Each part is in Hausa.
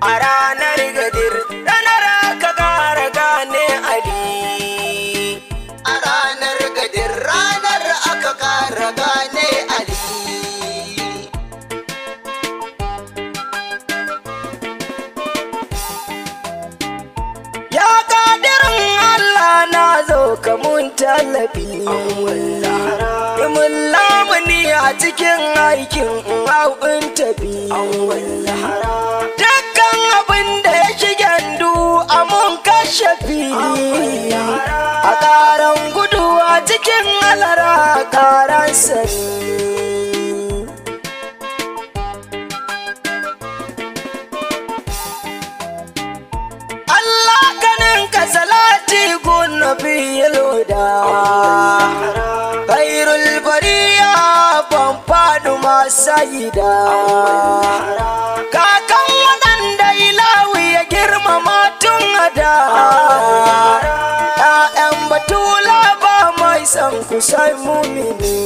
a ranar gadir ranar aka ƙara gane Ali. A ranar gadir ranar aka ƙara gane Ali. Ya ƙadirin Allah na zo ka mun tallafi, mun lamuni a cikin aikin hau in tafi. Dukkan abin da ya shigen du a mun kashafi, a ƙaran gudu a cikin alara ƙaran sani. Allah ganin ka salati gun nabiyil huda, khairul bariya ban faɗi masayida, kakan waɗanda ilawi ya girmama tun ada, ‘ya'yan batula ba mai san kusan mumini.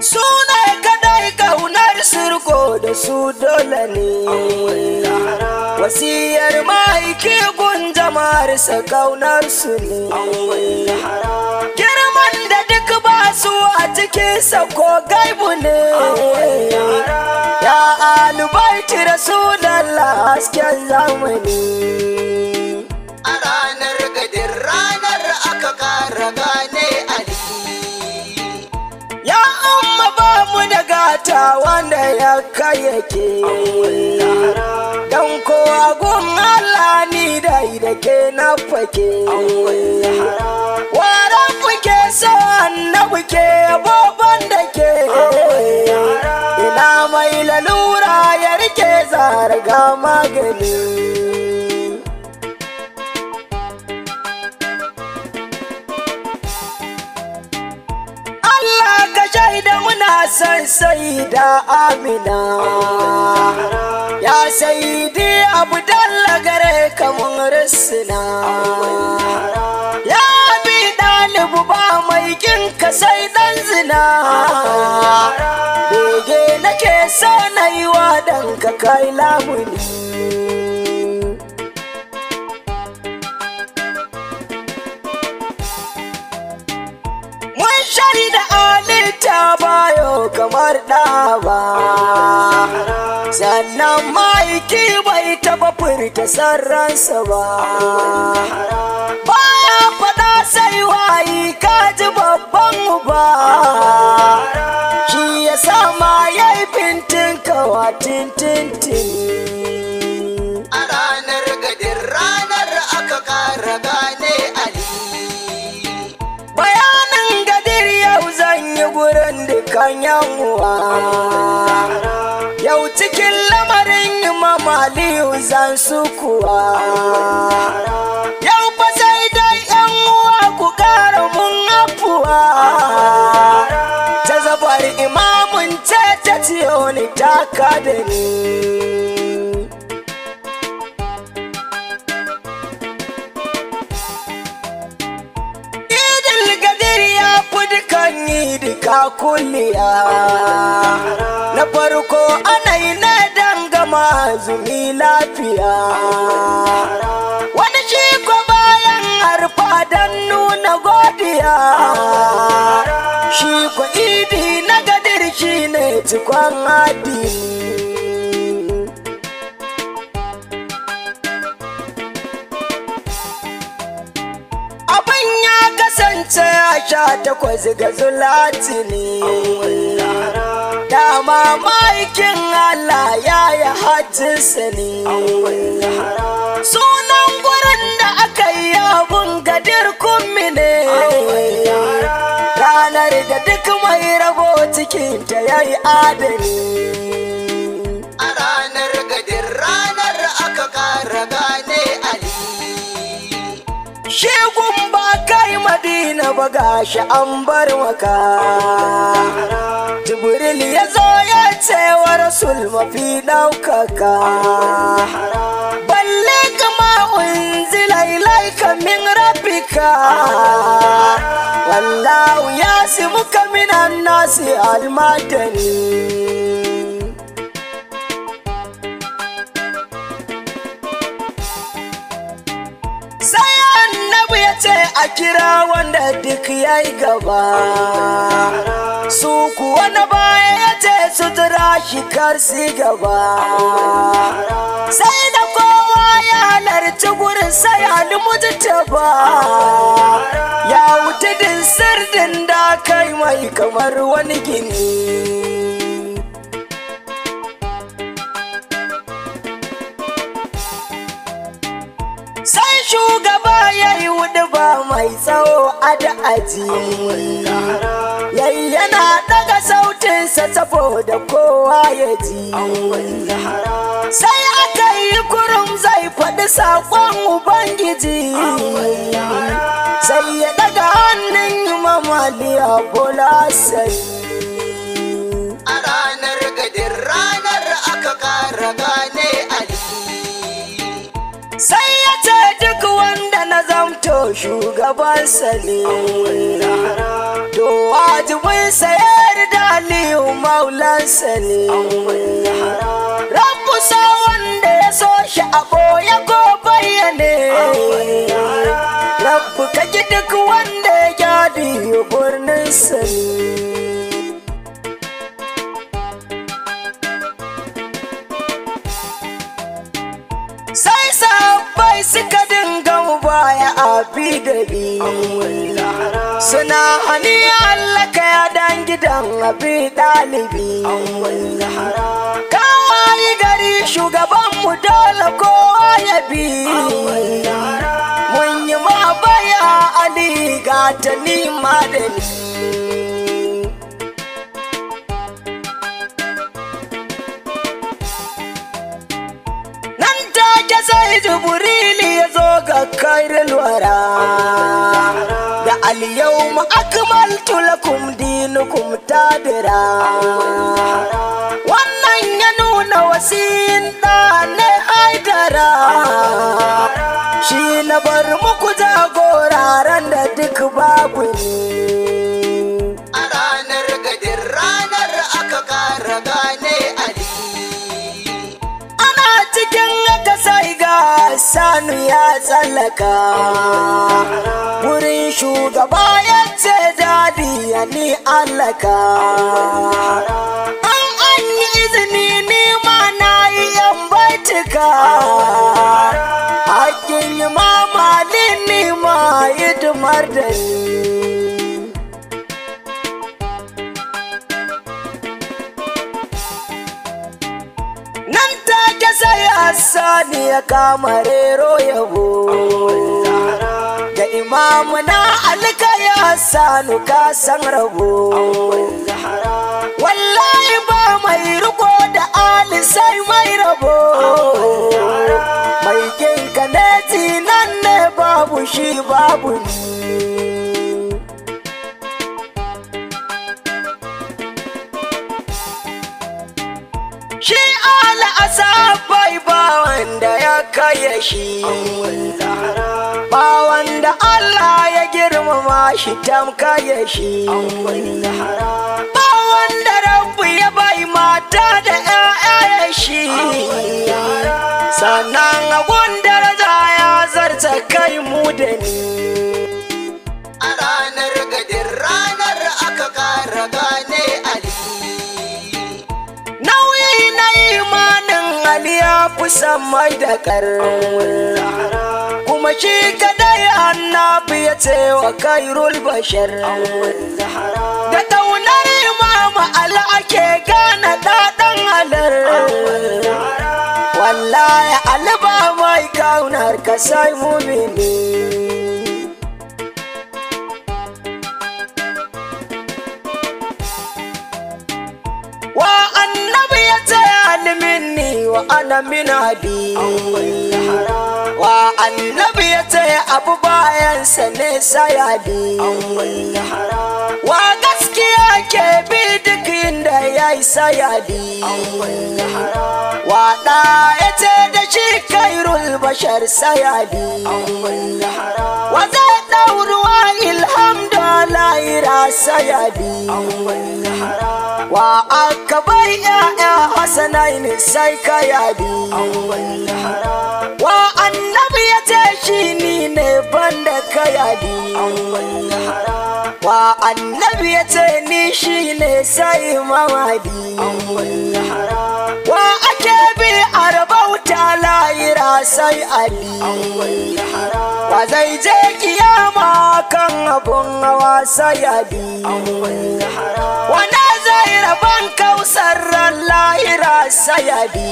Su ne kadai kaunar surko da su dole ne, wasiyar ma'aiki gun jama'arsa kaunar su ne, girman da duk ba su a cikinsa ko gaibu ne. Ya alubaiti Rasulallah hasken zamani. A ranar gadir ranar aka ƙara gane Ali. Ya amma ba mu da gata wanda ya kai yake, don kowa gun Allah ni dai da ke na fake. Waran fuke so annabi ke abubuwan da ke, ina mai lalura ya rike zarga magani. Allah ka shaida muna san Sayyida Amina, ya Sayyidi Abdallah gare ka mun risina, ya bi ɗalibu ba mai kin ka sai ɗan zina, bege nake so na yi wa ɗanka kai lamuni. Shaida alita bayo kamar ɗaba, sannan ma'aiki bai taɓa furta sarransa ba, baya faɗa sai wayi kaji babban uba, shi ya sama ya yi fintin kawa tintintin. A ranar gadir ranar aka ƙara gane Ali. Gurin dukan yanwa yau cikin lamarin Imam Aliyu zan su kuwa, yau fa sai dai yan uwa ku ƙara mun afuwa, ta zabar imamun ce ta ciyo ni taka da ni. Duka kulliya na farko ana yi na dangama zumi lafiya, wani shi ko bayan harfa don nuna godiya, shi ko idi na gadir shi ne cikon addini. Kasance a 18 ga Zulatini, dama ma'aikin Allah ya yi hajjinsa ne, sunan gurin da aka yi abun gadir kummi ne, ranar da duk mai rabo cikinta ya yi adani. A ranar gadir ranar aka ƙara gane Ali. Shegun ba kai Madina ba gashi an bar maka, Jibril ya zo ya ce wa Rasul mafi ɗaukaka, balle kama unzila ilaika min rabbika, wallahu yasimuka min minan nasi almadani. Sai annabi ya ce a kira wanda duk ya yi gaba, su kuwa na baya ya ce su jira shi kar su gaba. Sai da kowa ya halarci gurin sai almujtaba ya wuce din sirdin da kai mai kamar wani gini. Sai shugaba ya yi ba mai tsawo a da'aji, yayi yana daga sautinsa saboda kowa ya ji. Sai aka yi kurum zai faɗi saƙon Ubangiji, sai ya daga hannun Imam Ali Bola sai. A ranar gadin ranar aka ƙara gane Ali. Sai ya ce duk wanda na zamto shugabansa ne, to wajibinsa ya yarda Aliyu maulansa ne. Rabbu sa wanda ya so shi a ɓoye ko bayyane, Rabbu ka ji duk wanda ya gyadi birninsa ne. Sai sabbai suka dinga baya abi da bi, suna hani Allah ka ya dan gidan abi ɗalibi. Kawai gari shugabanmu dole kowa ya bi, mun yi ma baya Ali ga ta nima da ni. Sai Jibrili ya zo ga kairul wara, da al-yawma akmaltu lakum dinukum tadira. Wannan ya nuna wasiyin da ne Haidara, shi na bar muku jagoraran da duk babu ni. A ranar gadin ranar aka ƙara gane Ali. Cikin haka sai ga Sanu ya tsallaka, wurin shugaba ya ce jadi ya ni allaka. An yi izini ni ma na yi yan baitika, hakkin mamali ni ma hidimar da ni. Sai Hassani ya kama rero yabo ga imamu na alka ya Hassanu ka san rabo. Wallahi ba mai riko da Ali sai mai rabo, mai kinka ne tinan ne babu shi babu ni. Shi ala asabai ba wanda ya kaya shi, ba wanda Allah ya girmama shi tamkaya shi, ba wanda Rabbu ya bai mata da ƴaƴa shi, sannan abun daraja ya zarta kai mu da ni. A ranar gadin ranar aka ƙara gane Ali. Ali ya fi samai da ƙar, kuma shi kadai annabi ya ce wa kairul bashar. Da ƙaunar Imama Ali ake gane ɗaɗan halar, wallahi Ali ba mai ƙaunar ka sai mumini. Wa annabi ya ce aliminni wa ana min abi, wa annabi ya ce abu bayansa ne sayadi, wa gaskiya ke bi duk inda yayi sayadi waɗa ya ce da shi kairul bashar sayadi wa zai ɗauruwa ilham da lahira sayadi wa aka bai ya'ya hasanaini sai kayadi wa annabi ya ce shi ni ne banda kayadi wa annabi ya ce ni shi ne sai mamadi wa ake bi arbauta lahira sai ali wa zai je kiyama kan abun hawa sai ali wana zai raban kausar ran lahira sai ali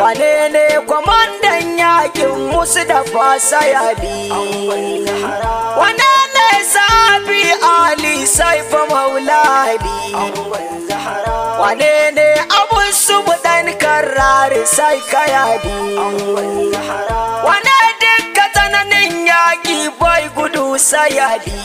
wane ne kwamandan yakin musu da fasa yadi wane ne sabi ali saifa mauladi wane ne abun subudan karrari sai kayadi wane dukka tsananin yaki bai gudu sayadi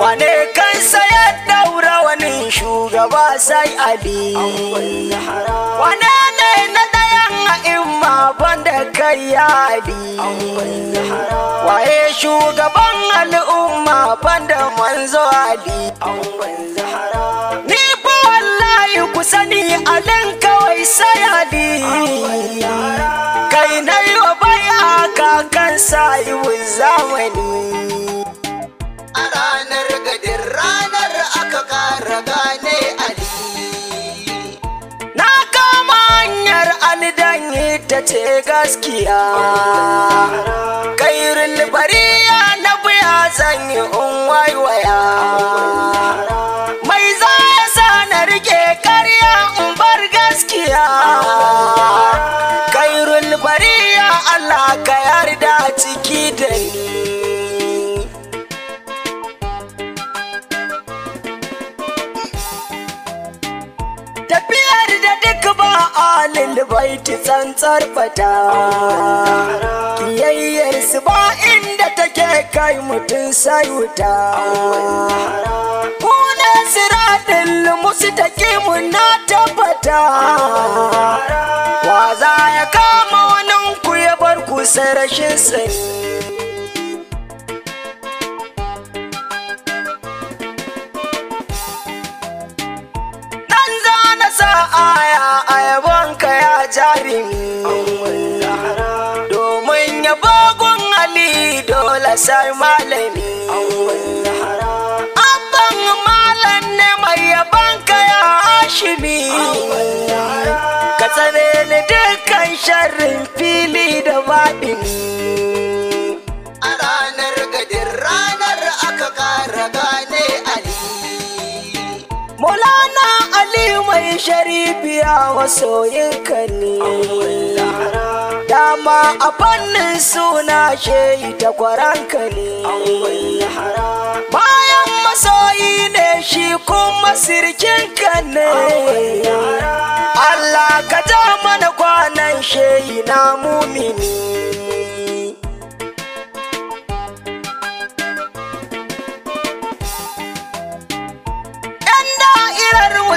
wane kansa ya daura wani shugaba sai ali wane ne na dayan imma banda kai yadi waye shugaban al'umma banda manzo ali ni fa wallahi ku sani alin kawai sayadi kai na yi wa baya kakan sayi zamani a ranar gadin ranar aka kara gane ali na kama hanyar alidan ita ce gaskiya kairul bariya na buya zanyi waiwaya mai za ya sa na rike karya in bar gaskiya kairul bariya Allah ka yarda ciki da ni tafiyar da duk ba alil baiti tsantsar fata kiyayyar su ba inda take kai mutum sai wuta kuna siradin musu take na tabbata wa za ya kama wani ku ya bar ku sai rashin sani sa aya a yabonka ya jarimi domin yabogun ali dole sai malami abban malam ne mai yabonka ya hashimi ka tsare ni dukkan sharrin fili da baɗini a ranar gadin ranar aka kara gane ali Maulana Ali mai sharifiya masoyinka ne dama a fannin suna shehi takwaranka ne bayan masoyi ne shi kuma sirkinka ne Allah ka ja mana kwanan shehi na mumini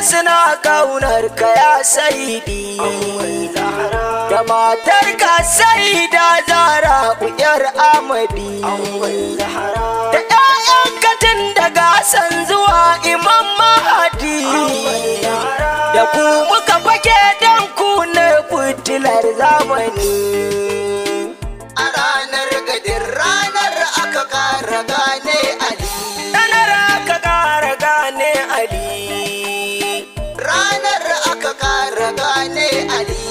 suna kaunar ka ya saidi da matar ka saida zara uyar amadi da ƴaƴan katin daga san zuwa imam mahadi da ku muka fake dan ku ne fitilar zamani a ranar gadin ranar aka kara gane ali ranar aka kara gane ali ranar aka kara gane ali